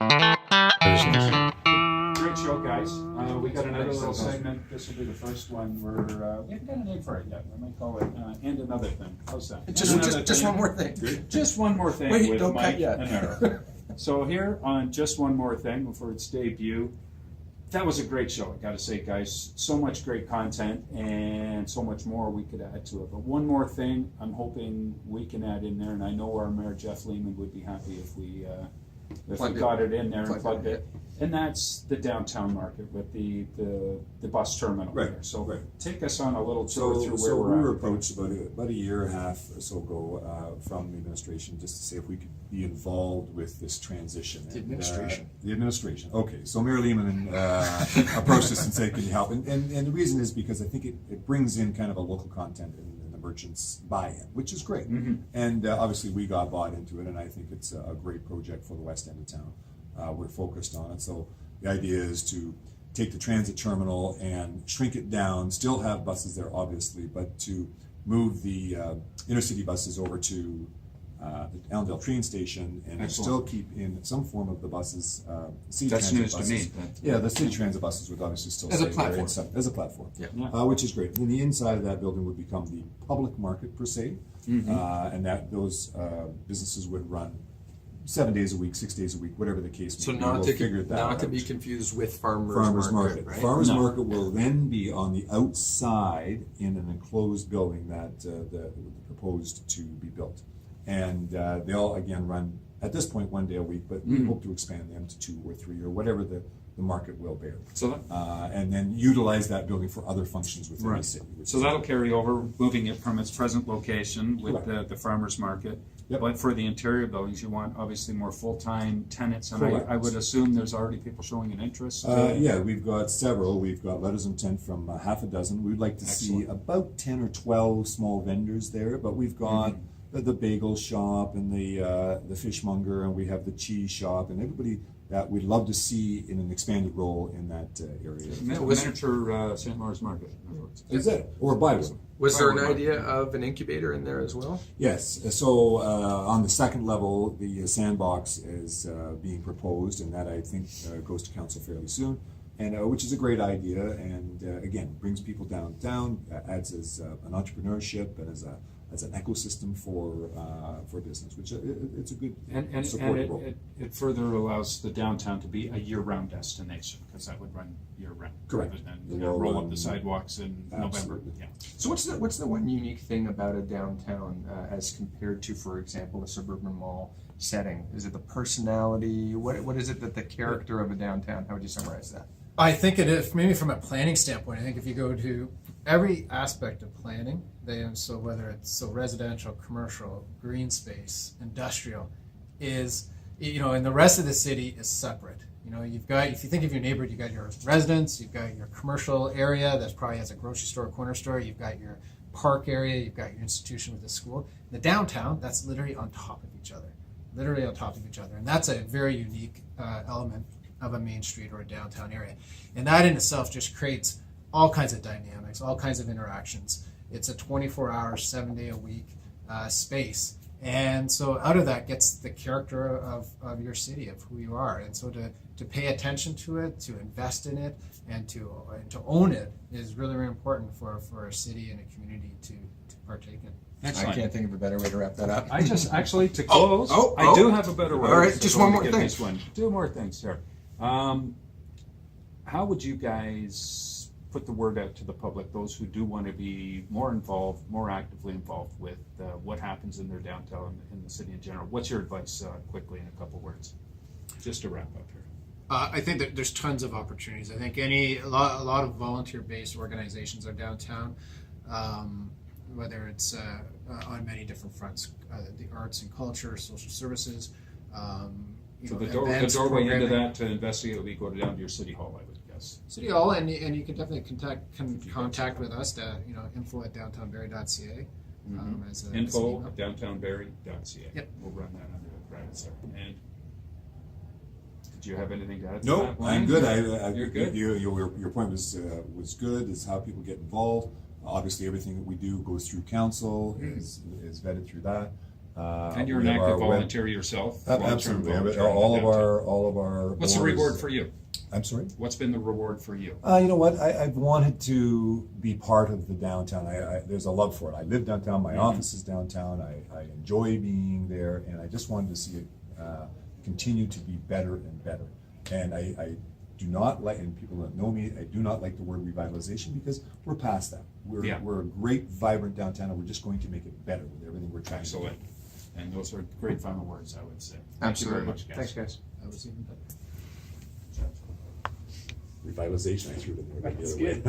Great show, guys. We got another little segment. This will be the first one where we haven't got a name for it yet. We might call it "And Another Thing." How's that? Just one more thing. Just one more thing. Wait, with don't Mike cut yet. and Arif. So here on Just One More Thing, before its debut, that was a great show. I got to say, guys, so much great content and so much more we could add to it. But one more thing, I'm hoping we can add in there, and I know our Mayor Jeff Lehman would be happy if we got it in there and plugged it. And that's the downtown market with the bus terminal there. So take us on a little tour through where we're at. We were approached about a year and a half or so ago from the administration just to see if we could be involved with this transition. The administration. The administration. Okay, so Mayor Lehman approached us and said, "Can you help?" And the reason is because I think it brings in kind of a local content and the merchants buy-in, which is great. Mm-hmm. And obviously we got bought into it, and I think it's a great project for the west end of town. We're focused on it. So the idea is to take the transit terminal and shrink it down, still have buses there obviously, but to move the intercity buses over to the Allendale train station and still keep in some form of the buses, city That's transit news buses. to me. Yeah, the city transit buses would obviously still As a stay platform. there as a platform, Yeah. which is great. And the inside of that building would become the public market per se, and that those businesses would run 7 days a week, 6 days a week, whatever the case may So be. not We'll to figure that not to out. be confused with farmers Market. right? Farmers No. Market will then be on the outside in an enclosed building that proposed to be built. And they'll again run, at this point, 1 day a week, but we hope to expand them to 2 or 3 or whatever the market will bear. So And then utilize that building for other functions within the city. So that'll carry over, moving it from its present location with Correct. the farmer's market. Yep. But for the interior buildings, you want obviously more full-time tenants, and Correct. I would assume there's already people showing an interest. Yeah, we've got several. We've got letters of intent from half a dozen. We'd like to see Excellent. about 10 or 12 small vendors there, but we've got the bagel shop and the fishmonger, and we have the cheese shop, and everybody that we'd love to see in an expanded role in that area. Miniature St. Lawrence Market, in other words. Is it? Or buy one. Was there an idea of an incubator in there as well? Yes, so on the second level, the sandbox is being proposed, and that I think goes to council fairly soon, and which is a great idea, and again, brings people downtown, adds as an entrepreneurship and as an ecosystem for business, which it's a good And supportive role. it further allows the downtown to be a year-round destination, because that would run year-round. Correct. Rather than It will roll run- up the sidewalks in November. Absolutely. Yeah. So what's the one unique thing about a downtown as compared to, for example, a suburban mall setting? Is it the personality? What is it that the character of a downtown? How would you summarize that? I think it is, maybe from a planning standpoint, I think if you go to every aspect of planning, so whether it's residential, commercial, green space, industrial, is, and the rest of the city is separate. You've got, if you think of your neighborhood, you've got your residents, you've got your commercial area that probably has a grocery store, corner store, you've got your park area, you've got your institution with the school. The downtown, that's literally on top of each other. And that's a very unique element of a main street or a downtown area. And that in itself just creates all kinds of dynamics, all kinds of interactions. It's a 24-hour, 7-day-a-week space. And so out of that gets the character of your city, of who you are. And so to pay attention to it, to invest in it, and to own it is really, really important for a city and a community to partake in. Excellent. I can't think of a better way to wrap that up. I just actually to close. Oh, I do have a better word. All right, so just go one to more get thing. This one. 2 more things here. How would you guys put the word out to the public, those who do want to be more involved, more actively involved with what happens in their downtown in the city in general? What's your advice, quickly in a couple words, just to wrap up here? I think that there's tons of opportunities. I think a lot of volunteer-based organizations are downtown, whether it's on many different fronts, the arts and culture, social services. So the events, doorway into programming. that to investigate would be go down to your city hall, I would guess. City Hall, and you can definitely contact with us at info@downtownbarrie.ca. As an Info email. at downtownbarrie.ca. Yep. We'll run that under the credits there. And did you have anything to add to No, that? I'm good. You're good? Your point was good. Is how people get involved. Obviously, everything that we do goes through council, is vetted through that, And you're an we have active our web- volunteer yourself? Absolutely. Long-term volunteer All of downtown. our. What's the belongers- reward for you? I'm sorry? What's been the reward for you? You know what? I've wanted to be part of the downtown. There's a love for it. I live downtown. My office is downtown. I enjoy being there, and I just wanted to see it continue to be better and better. And I do not like, and people that know me, I do not like the word revitalization because we're past that. We're a great, vibrant downtown, and we're just going to make it better with everything we're trying Excellent. to do. And those are great final words, I would say. Thank Absolutely. you very much, guys. Thanks, guys. That was even better. Revitalization, I threw it in there. That's good.